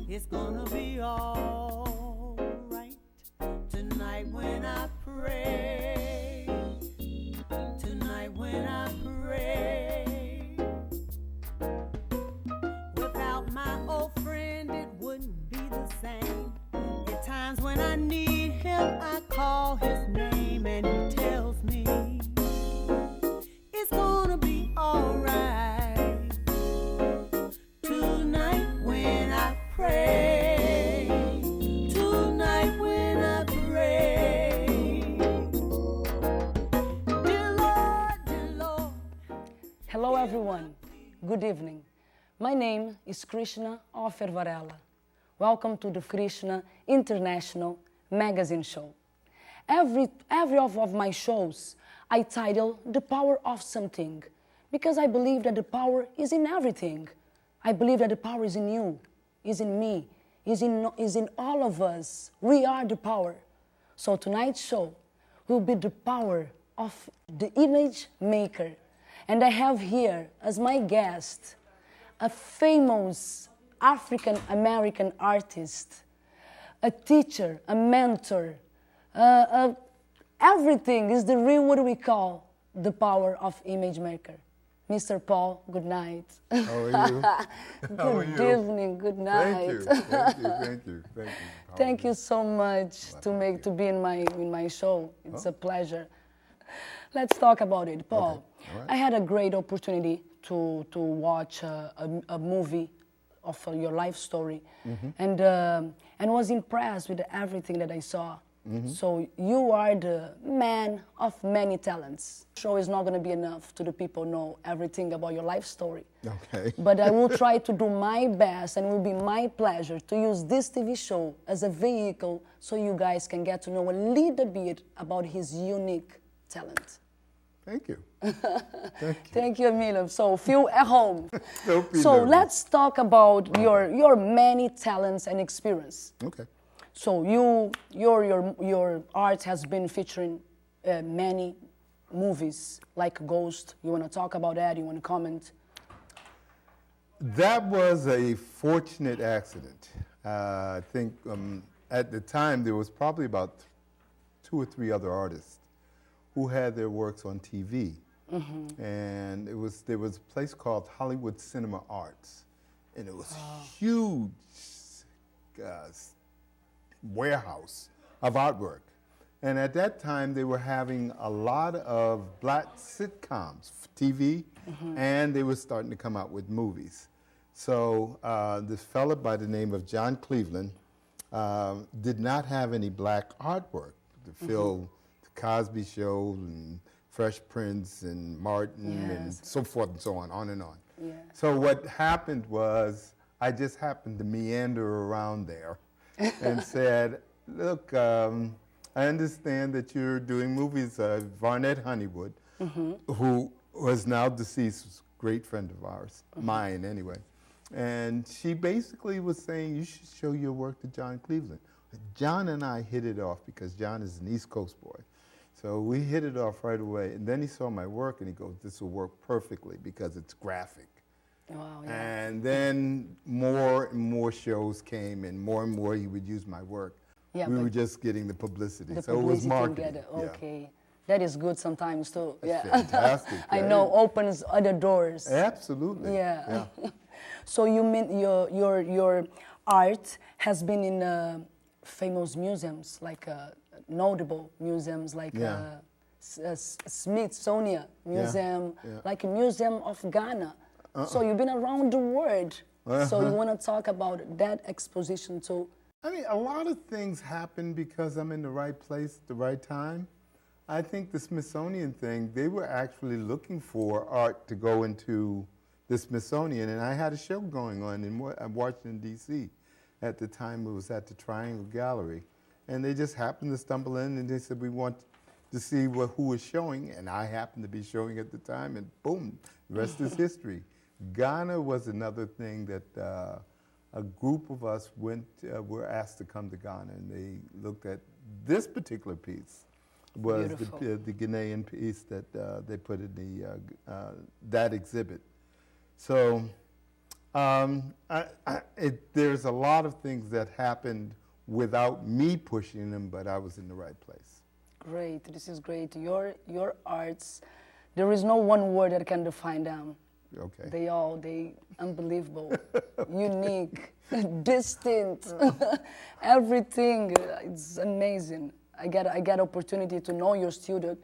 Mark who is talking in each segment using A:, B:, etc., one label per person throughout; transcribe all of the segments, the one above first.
A: It's gonna be all right tonight when I pray. Tonight when I pray. Without my old friend, it wouldn't be the same. At times when I need him, I call his name and he tells me it's gonna be all right. Tonight when I pray. Tonight when I pray. Dear Lord, dear Lord.
B: Hello everyone, good evening. My name is Krishna Varela. Welcome to the Krishna International Magazine Show. Every of my shows I title The Power of Something because I believe that the power is in everything. I believe that the power is in you, is in me, is in all of us. We are the power. So tonight's show will be the power of the image maker. And I have here as my guest a famous African-American artist, a teacher, a mentor, everything is the real what we call the power of image maker. Mr. Paul, good night.
C: How are you?
B: Good evening, good night.
C: Thank you.
B: Thank you so much to be in my show. It's a pleasure. Let's talk about it, Paul.
C: Okay. All right.
B: I had a great opportunity to watch a movie of your life story, and was impressed with everything that I saw. So you are the man of many talents. The show is not going to be enough to the people know everything about your life story.
C: Okay.
B: But I will try to do my best, and it will be my pleasure to use this TV show as a vehicle so you guys can get to know a little bit about his unique talent.
C: Thank you.
B: Thank you, Emilio. So feel at home.
C: Don't be
B: So
C: nervous.
B: let's talk about your many talents and experience.
C: Okay.
B: So your art has been featuring many movies like Ghost. You want to talk about that? You want to comment?
C: That was a fortunate accident. I think at the time there was probably about 2 or 3 other artists who had their works on TV. And there was a place called Hollywood Cinema Arts, and it was a huge warehouse of artwork. And at that time, they were having a lot of black sitcoms, TV, and they were starting to come out with movies. So this fella by the name of John Cleveland did not have any black artwork to fill the Cosby Show and Fresh Prince and Martin and so forth and so on and on.
B: Yeah.
C: So what happened was I just happened to meander around there and said, look, I understand that you're doing movies. Varnette Honeywood, who was now deceased, was a great friend of ours, mine anyway. And she basically was saying, you should show your work to John Cleveland. John and I hit it off because John is an East Coast boy. So we hit it off right away. And then he saw my work and he goes, this will work perfectly because it's graphic.
B: Wow, yeah.
C: And then more and more shows came and more he would use my work.
B: Yeah,
C: we were just getting the publicity.
B: The
C: So it was
B: publicity
C: marketing.
B: together.
C: Yeah.
B: Okay. That is good sometimes too. Yeah.
C: Fantastic.
B: I
C: right?
B: know, opens other doors.
C: Absolutely.
B: Yeah. So you mean your art has been in famous museums, like notable museums, like Smithsonian Museum, like a Museum of Ghana. So you've been around the world. So you want to talk about that exposition too?
C: I mean, a lot of things happen because I'm in the right place at the right time. I think the Smithsonian thing, they were actually looking for art to go into the Smithsonian, and I had a show going on in Washington, D.C. At the time. It was at the Triangle Gallery. And they just happened to stumble in, and they said, we want to see who was showing, and I happened to be showing at the time, and boom, the rest is history. Ghana was another thing that a group of us were asked to come to Ghana, and they looked at this particular piece. Was the Ghanaian piece that they put in that exhibit. So There's a lot of things that happened without me pushing them, but I was in the right place.
B: Great, this is great. Your arts, there is no one word that can define them.
C: Okay.
B: They unbelievable, unique, distinct, everything. It's amazing. I get opportunity to know your studio.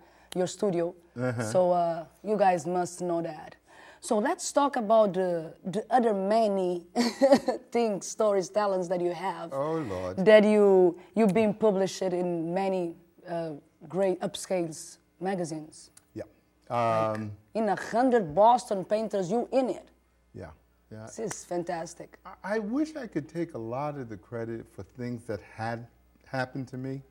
B: So you guys must know that. So let's talk about the other many things, stories, talents that you have.
C: Oh Lord.
B: That you've been published in many great upscale magazines.
C: Yeah.
B: In 100 Boston painters, you in it.
C: Yeah. Yeah.
B: This is fantastic.
C: I wish I could take a lot of the credit for things that had happened to me.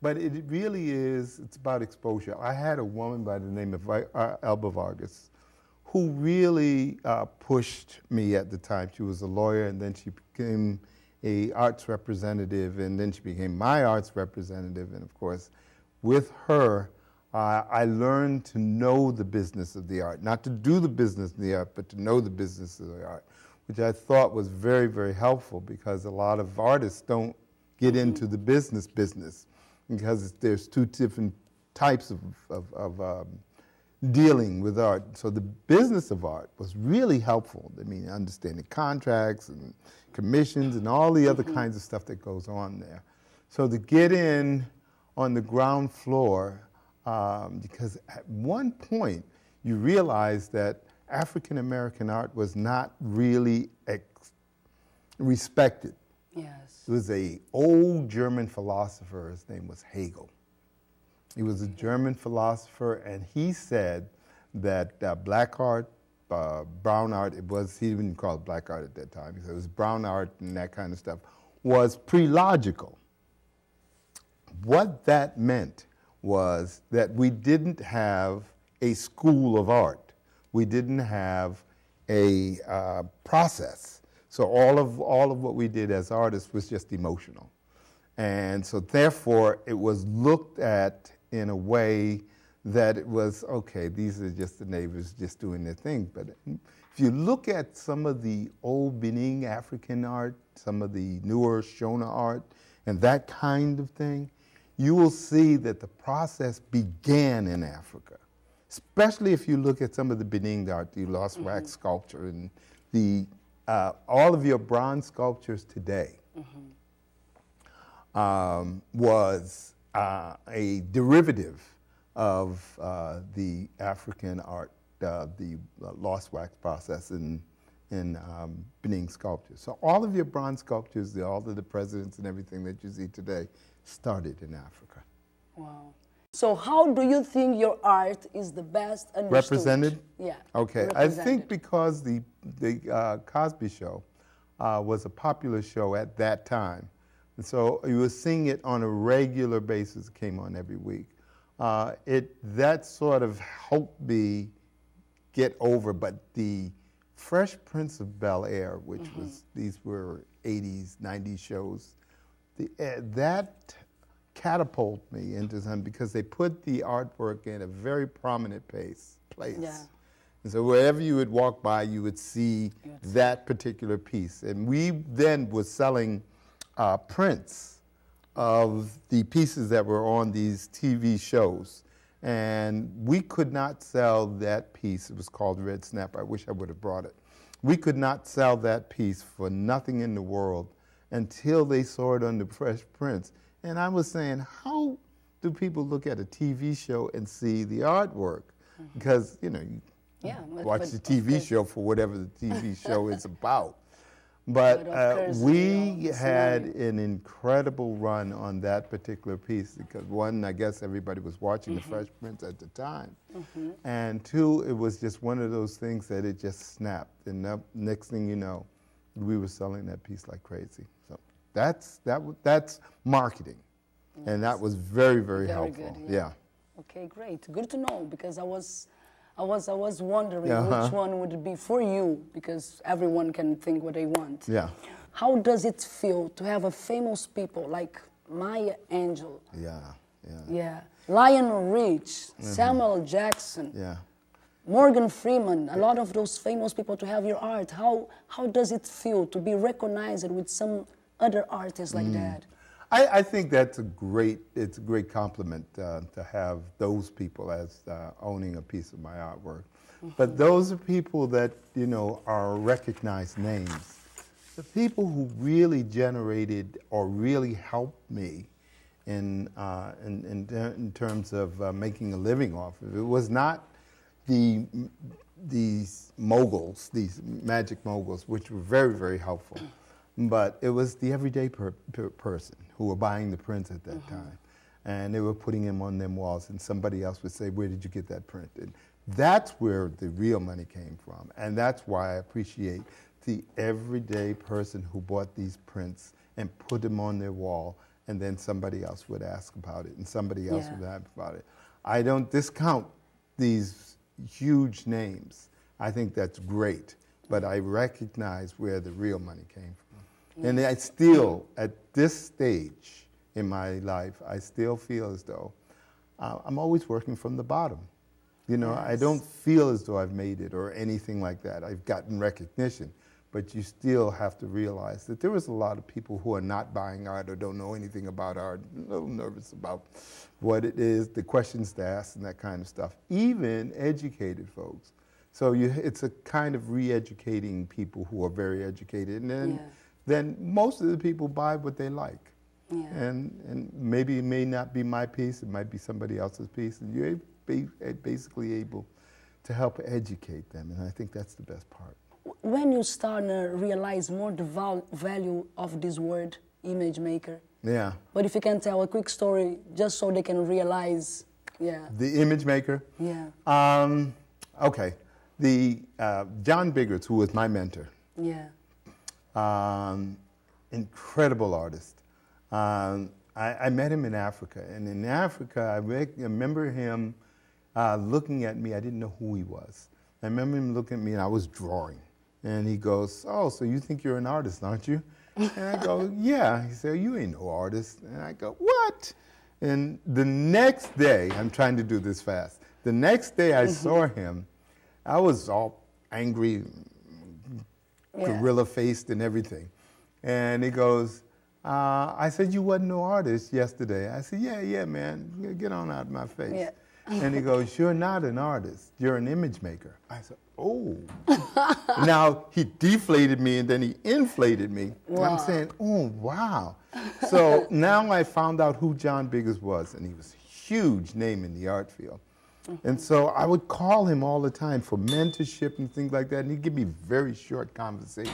C: But it really is, it's about exposure. I had a woman by the name of Elba Vargas who really pushed me at the time. She was a lawyer, and then she became a arts representative, and then she became my arts representative. And of course, with her, I learned to know the business of the art, not to do the business of the art, but to know the business of the art, which I thought was very, very helpful, because a lot of artists don't get into the business because there's two different types of dealing with art. So the business of art was really helpful. I mean, understanding contracts and commissions and all the other kinds of stuff that goes on there. So to get in on the ground floor, because at one point you realize that African American art was not really respected.
B: Yes.
C: There was an old German philosopher, his name was Hegel. He was a German philosopher, and he said that black art, brown art, he didn't call it black art at that time, he said it was brown art and that kind of stuff, was pre-logical. What that meant was that we didn't have a school of art. We didn't have a process. So all of what we did as artists was just emotional. And so therefore it was looked at in a way that it was, okay, these are just the neighbors just doing their thing. But if you look at some of the old Benin African art, some of the newer Shona art, and that kind of thing, you will see that the process began in Africa. Especially if you look at some of the Benin art, the lost wax sculpture, and the all of your bronze sculptures today was a derivative of the African art, the lost wax process in Benin sculpture. So all of your bronze sculptures, all of the presidents and everything that you see today started in Africa.
B: Wow. So how do you think your art is the best understood?
C: Represented?
B: Yeah.
C: Okay, I think because the Cosby Show was a popular show at that time. And so you were seeing it on a regular basis. It came on every week. That sort of helped me get over, but the Fresh Prince of Bel-Air, which was, these were 80s, 90s shows, that catapulted me into something, because they put the artwork in a very prominent place.
B: Yeah.
C: And so wherever you would walk by, you would see that particular piece. And we then were selling prints of the pieces that were on these TV shows. And we could not sell that piece. It was called Red Snap. I wish I would have brought it. We could not sell that piece for nothing in the world until they saw it on the Fresh Prince. And I was saying, how do people look at a TV show and see the artwork? Because, you know, you watch the TV show for whatever the TV show is about. But we had an incredible run on that particular piece, because one, I guess everybody was watching the Fresh Prince at the time. And two, it was just one of those things that it just snapped. And the next thing you know, we were selling that piece like crazy. So that's marketing. Yes. And that was very, very helpful.
B: Good, yeah. Okay, great. Good to know, because I was wondering which one would it be for you, because everyone can think what they want.
C: Yeah.
B: How does it feel to have a famous people like Maya Angelou?
C: Yeah.
B: Yeah. Lionel Rich, Samuel Jackson.
C: Yeah.
B: Morgan Freeman, a lot of those famous people to have your art. How does it feel to be recognized with some other artists like that?
C: I think that's it's a great compliment to have those people as owning a piece of my artwork. But those are people that, you know, are recognized names. The people who really generated or really helped me in terms of making a living off of it was not these moguls, these magic moguls, which were very, very helpful. But it was the everyday person who were buying the prints at that time. And they were putting them on them walls, and somebody else would say, where did you get that print? And that's where the real money came from. And that's why I appreciate the everyday person who bought these prints and put them on their wall, and then somebody else would ask about it, and somebody else would ask about it. I don't discount these huge names. I think that's great, but I recognize where the real money came from. And I still, at this stage in my life, I still feel as though I'm always working from the bottom. You know, I don't feel as though I've made it or anything like that. I've gotten recognition, but you still have to realize that there is a lot of people who are not buying art or don't know anything about art, a little nervous about what it is, the questions to ask and that kind of stuff, even educated folks. So it's a kind of re-educating people who are very educated. And then most of the people buy what they like. And maybe it may not be my piece, it might be somebody else's piece, and you're basically able to help educate them, and I think that's the best part.
B: When you start to realize more the value of this word, image maker.
C: Yeah.
B: But if you can tell a quick story, just so they can realize,
C: The image maker?
B: Yeah.
C: Okay. John Biggards, who was my mentor.
B: Yeah.
C: Incredible artist. I met him in Africa, and in Africa, I remember him looking at me. I didn't know who he was. I remember him looking at me, and I was drawing. And he goes, oh, so you think you're an artist, aren't you? And I go, yeah. He said, you ain't no artist. And I go, what? And the next day, I'm trying to do this fast. The next day I saw him, I was all angry, gorilla-faced and everything. And he goes, I said, you wasn't no artist yesterday. I said, yeah, man, get on out of my face. Yeah. And he goes, you're not an artist, you're an image maker. I said, oh. Now, he deflated me and then he inflated me. Wow. And I'm saying, oh, wow. So now I found out who John Biggards was, and he was a huge name in the art field. And so I would call him all the time for mentorship and things like that, and he'd give me very short conversation.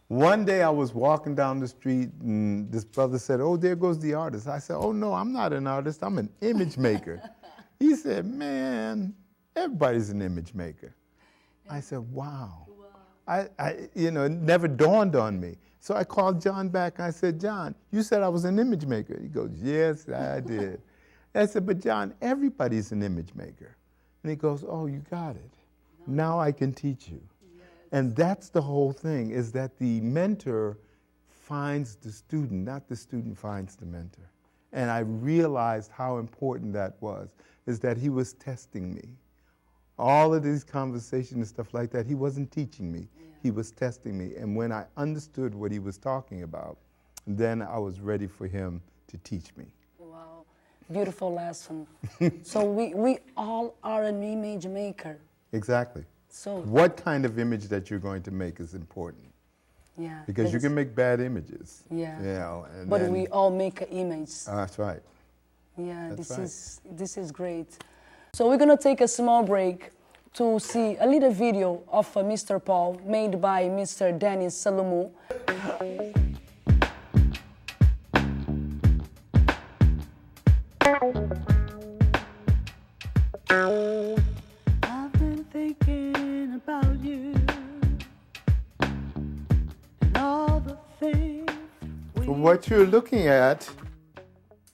C: One day I was walking down the street, and this brother said, oh, there goes the artist. I said, oh, no, I'm not an artist. I'm an image maker. He said, man, everybody's an image maker. I said, wow. It never dawned on me. So I called John back, and I said, John, you said I was an image maker. He goes, yes, I did. I said, but John, everybody's an image maker. And he goes, oh, you got it. Now I can teach you. And that's the whole thing, is that the mentor finds the student, not the student finds the mentor. And I realized how important that was, is that he was testing me. All of these conversations and stuff like that, he wasn't teaching me. He was testing me. And when I understood what he was talking about, then I was ready for him to teach me.
B: Wow, beautiful lesson. So we all are an image maker.
C: Exactly.
B: So
C: what kind of image that you're going to make is important.
B: Yeah.
C: Because you can make bad images.
B: Yeah.
C: You know,
B: but we all make an image.
C: That's right.
B: Yeah,
C: That's
B: this is great. So we're gonna take a small break to see a little video of Mr. Paul made by Mr. Dennis Salomon.
A: I've been thinking about you and all the things.
C: So what you're looking at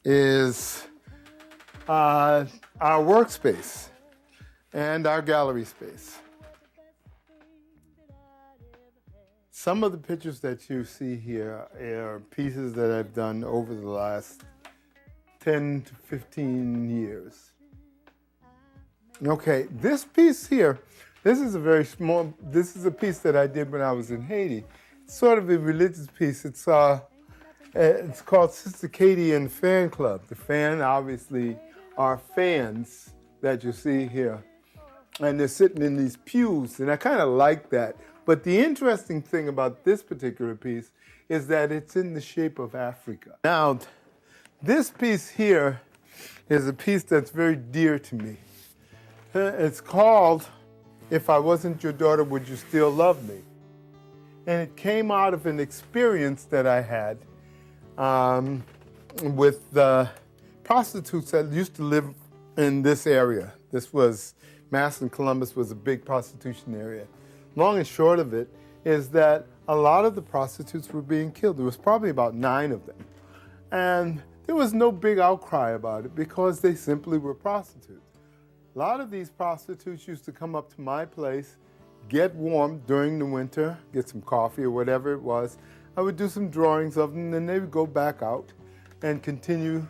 C: is our workspace and our gallery space. Some of the pictures that you see here are pieces that I've done over the last 10 to 15 years. Okay, this piece here, this is a very small, this is a piece that I did when I was in Haiti. It's sort of a religious piece. It's called Sister Katie and the Fan Club. The fan, obviously, are fans that you see here. And they're sitting in these pews, and I kind of like that. But the interesting thing about this particular piece is that it's in the shape of Africa. Now, this piece here is a piece that's very dear to me. It's called, If I Wasn't Your Daughter, Would You Still Love Me? And it came out of an experience that I had with the prostitutes that used to live in this area. This was, Madison, Columbus was a big prostitution area. Long and short of it is that a lot of the prostitutes were being killed. There was probably about 9 of them. And there was no big outcry about it because they simply were prostitutes. A lot of these prostitutes used to come up to my place, get warm during the winter, get some coffee or whatever it was. I would do some drawings of them, and then they would go back out and continue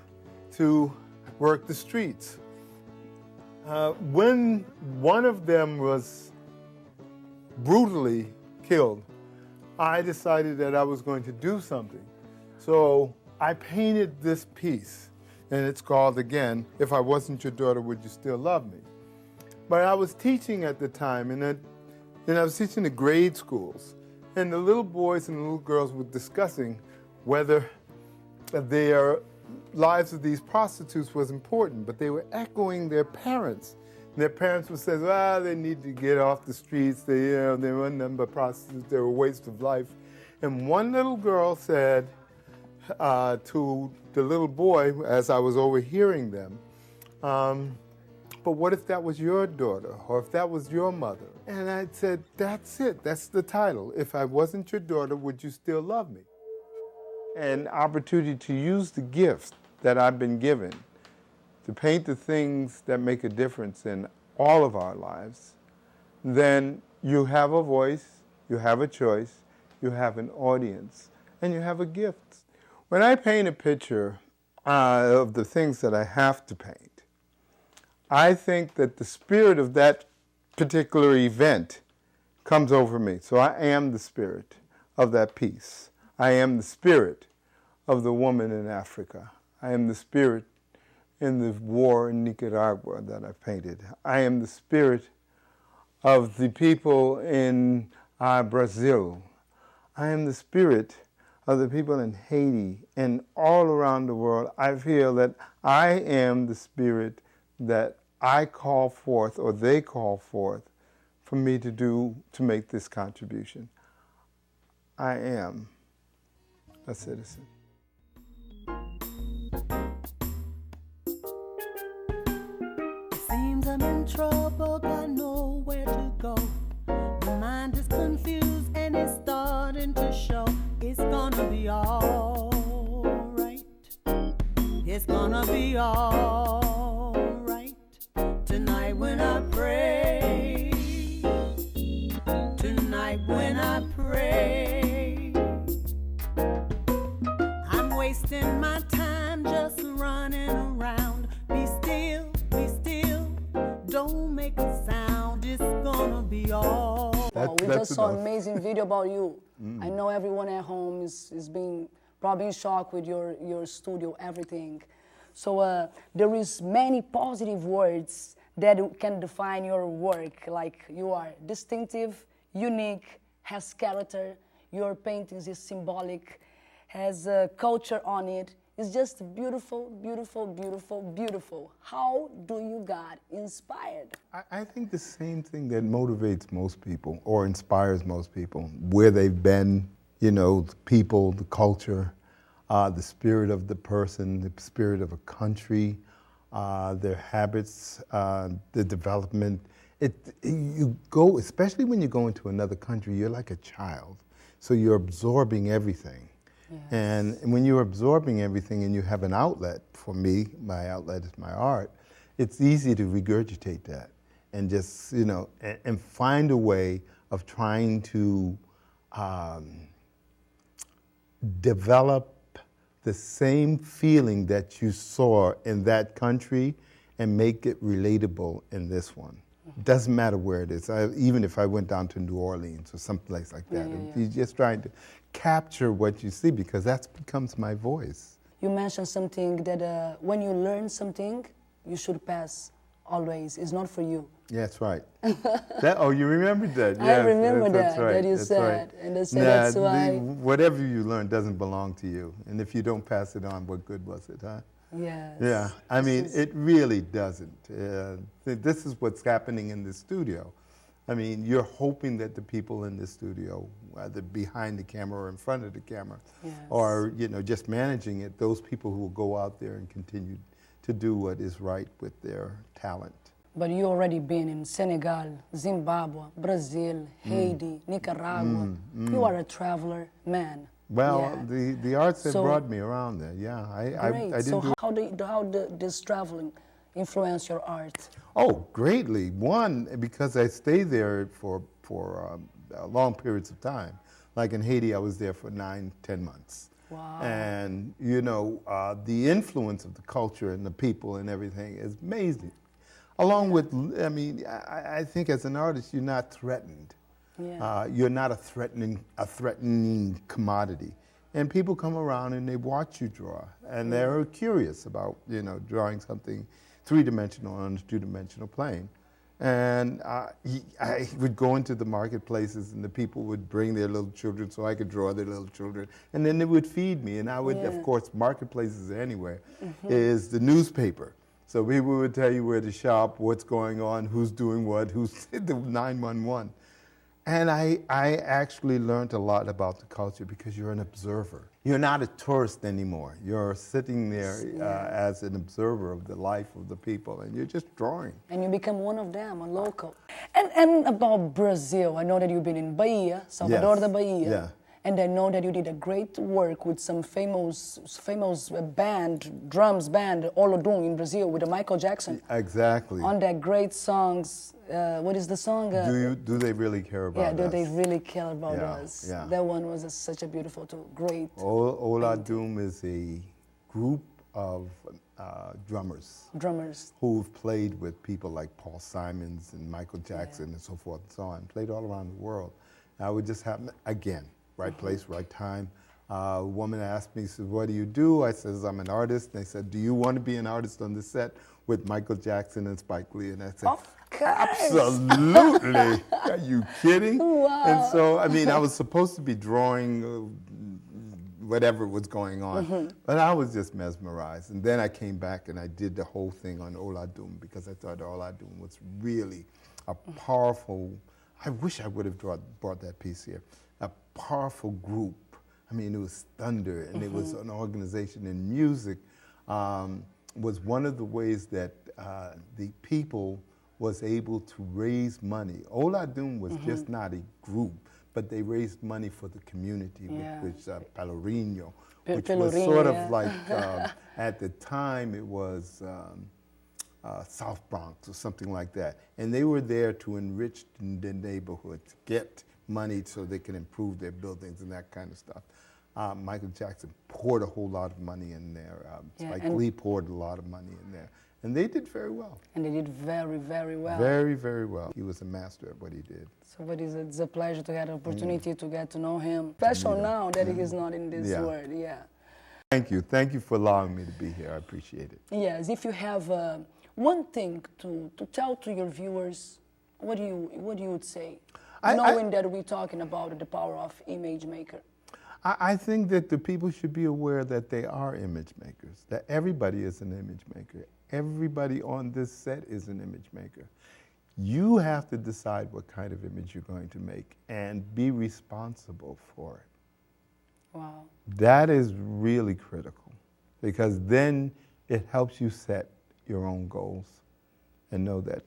C: to work the streets. When one of them was brutally killed, I decided that I was going to do something. So I painted this piece, and it's called, again, If I Wasn't Your Daughter, Would You Still Love Me? But I was teaching at the time, and I was teaching the grade schools, and the little boys and the little girls were discussing whether their lives of these prostitutes was important, but they were echoing their parents. And their parents would say, well, they need to get off the streets, they were nothing but prostitutes, they were a waste of life. And one little girl said to the little boy, as I was overhearing them, but what if that was your daughter, or if that was your mother? And I said, that's it, that's the title. If I wasn't your daughter, would you still love me? An opportunity to use the gifts that I've been given to paint the things that make a difference in all of our lives, then you have a voice, you have a choice, you have an audience, and you have a gift. When I paint a picture of the things that I have to paint, I think that the spirit of that particular event comes over me. So I am the spirit of that piece. I am the spirit of the woman in Africa. I am the spirit in the war in Nicaragua that I painted. I am the spirit of the people in Brazil. I am the spirit of the people in Haiti and all around the world. I feel that I am the spirit that I call forth, or they call forth, for me to make this contribution. I am a citizen.
A: Seems I'm in trouble, got nowhere to go. My mind is confused and it's starting to show. It's gonna be alright. It's gonna be alright. Tonight when I pray. Tonight when I pray. I'm wasting my time just running around. Be still, don't make a sound. It's gonna be all.
B: We just saw an amazing video about you. I know everyone at home is being probably in shock with your studio, everything. So there is many positive words that can define your work, like you are distinctive, unique, has character, your paintings is symbolic, has culture on it. It's just beautiful, beautiful, beautiful, beautiful. How do you get inspired?
C: I think the same thing that motivates most people or inspires most people, where they've been, the people, the culture, the spirit of the person, the spirit of a country, their habits, the development. You go, especially when you go into another country, you're like a child. So you're absorbing everything. Yes. And when you're absorbing everything and you have an outlet, for me, my outlet is my art, it's easy to regurgitate that and just, and find a way of trying to develop the same feeling that you saw in that country and make it relatable in this one. Doesn't matter where it is. Even if I went down to New Orleans or someplace like that, you're just trying to capture what you see because that becomes my voice.
B: You mentioned something that when you learn something, you should pass always. It's not for you.
C: Yeah, that's right. You remembered that?
B: I remember
C: that's right.
B: that you
C: that's
B: said.
C: Right.
B: And I said that's why.
C: Whatever you learn doesn't belong to you. And if you don't pass it on, what good was it, huh?
B: Yes.
C: Yeah, I mean, it really doesn't. This is what's happening in the studio. I mean, you're hoping that the people in the studio, whether behind the camera or in front of the camera, or just managing it, those people who will go out there and continue to do what is right with their talent.
B: But you already been in Senegal, Zimbabwe, Brazil, Haiti, Nicaragua. You are a traveler man.
C: Well, the arts have brought me around there. Yeah, I didn't
B: so how this traveling influence your art?
C: Oh, greatly. One, because I stayed there for long periods of time. Like in Haiti, I was there for 9, 10 months.
B: Wow.
C: And the influence of the culture and the people and everything is amazing. Along with, I mean, I think as an artist, you're not threatened.
B: Yeah.
C: You're not a threatening commodity. And people come around and they watch you draw. And they're curious about, drawing something three-dimensional on a two-dimensional plane. And I would go into the marketplaces and the people would bring their little children so I could draw their little children. And then they would feed me. And I would, of course, marketplaces anywhere is the newspaper. So people would tell you where to shop, what's going on, who's doing what, who's the 911. And I actually learned a lot about the culture because you're an observer. You're not a tourist anymore. You're sitting there as an observer of the life of the people, and you're just drawing.
B: And you become one of them, a local. And about Brazil, I know that you've been in Bahia, Salvador da Bahia.
C: Yeah.
B: And I know that you did a great work with some famous band, drums band, Olodum in Brazil with Michael Jackson.
C: Exactly.
B: On that great songs, what is the song?
C: Do they really care about us?
B: Yeah, do they really care about
C: Yeah,
B: us?
C: yeah.
B: That one was such a beautiful, great.
C: Olodum is a group of drummers who've played with people like Paul Simons and Michael Jackson and so forth and so on, played all around the world. Now, it would just happen again. Right place, right time. A woman asked me, said, what do you do? I says, I'm an artist. And they said, do you want to be an artist on the set with Michael Jackson and Spike Lee? And I said, absolutely. Are you kidding?
B: Wow.
C: And so, I mean, I was supposed to be drawing whatever was going on, but I was just mesmerized. And then I came back and I did the whole thing on Olodum because I thought Olodum was really a powerful, I wish I would have brought that piece here. A powerful group. I mean, it was thunder, and it was an organization. And music was one of the ways that the people was able to raise money. Olodum was just not a group, but they raised money for the community, which Pelourinho, which was sort of like, at the time it was South Bronx or something like that. And they were there to enrich the neighborhood, to get money so they can improve their buildings and that kind of stuff. Michael Jackson poured a whole lot of money in there. Spike Lee poured a lot of money in there. And they did very well.
B: And they did very, very well.
C: Very, very well. He was a master at what he did.
B: So it's a pleasure to have the opportunity to get to know him. Especially now that he's not in this world,
C: Thank you. Thank you for allowing me to be here. I appreciate it.
B: Yes, if you have one thing to tell to your viewers, what do you would say? Knowing that we're talking about the power of image maker.
C: I think that the people should be aware that they are image makers, that everybody is an image maker. Everybody on this set is an image maker. You have to decide what kind of image you're going to make and be responsible for it.
B: Wow.
C: That is really critical because then it helps you set your own goals and know that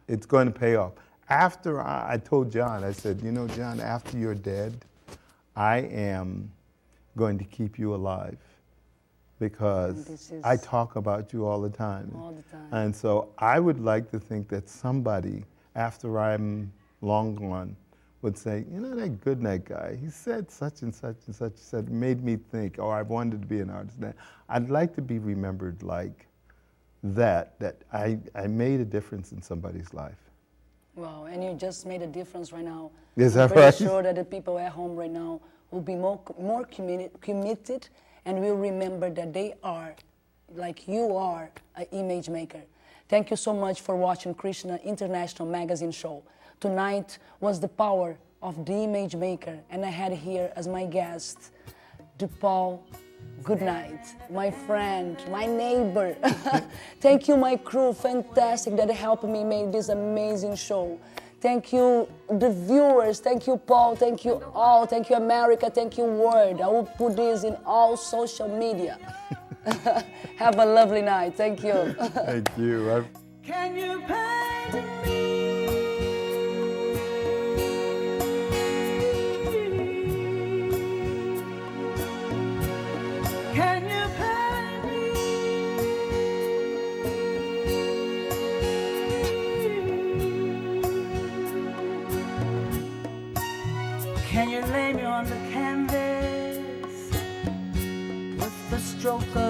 C: it's going to pay off. After I told John, I said, John, after you're dead, I am going to keep you alive because I talk about you all the time.
B: All the time.
C: And so I would like to think that somebody, after I'm long gone, would say, that Goodnight guy, he said such and such and such, said, made me think, I wanted to be an artist. I'd like to be remembered like that I made a difference in somebody's life.
B: Wow, and you just made a difference right now.
C: Is
B: I'm
C: that
B: pretty
C: right?
B: sure that the people at home right now will be more committed and will remember that they are, like you are, an image maker. Thank you so much for watching Krishna International Magazine Show. Tonight was the power of the image maker, and I had here as my guest, DePaul Goodnight, my friend, my neighbor. Thank you, my crew, fantastic, that helped me make this amazing show. Thank you, the viewers. Thank you, Paul. Thank you all. Thank you, America. Thank you, world. I will put this in all social media. Have a lovely night. Thank you.
C: Thank you.
A: Can you paint me? Can you paint me? Can you lay me on the canvas with the stroke of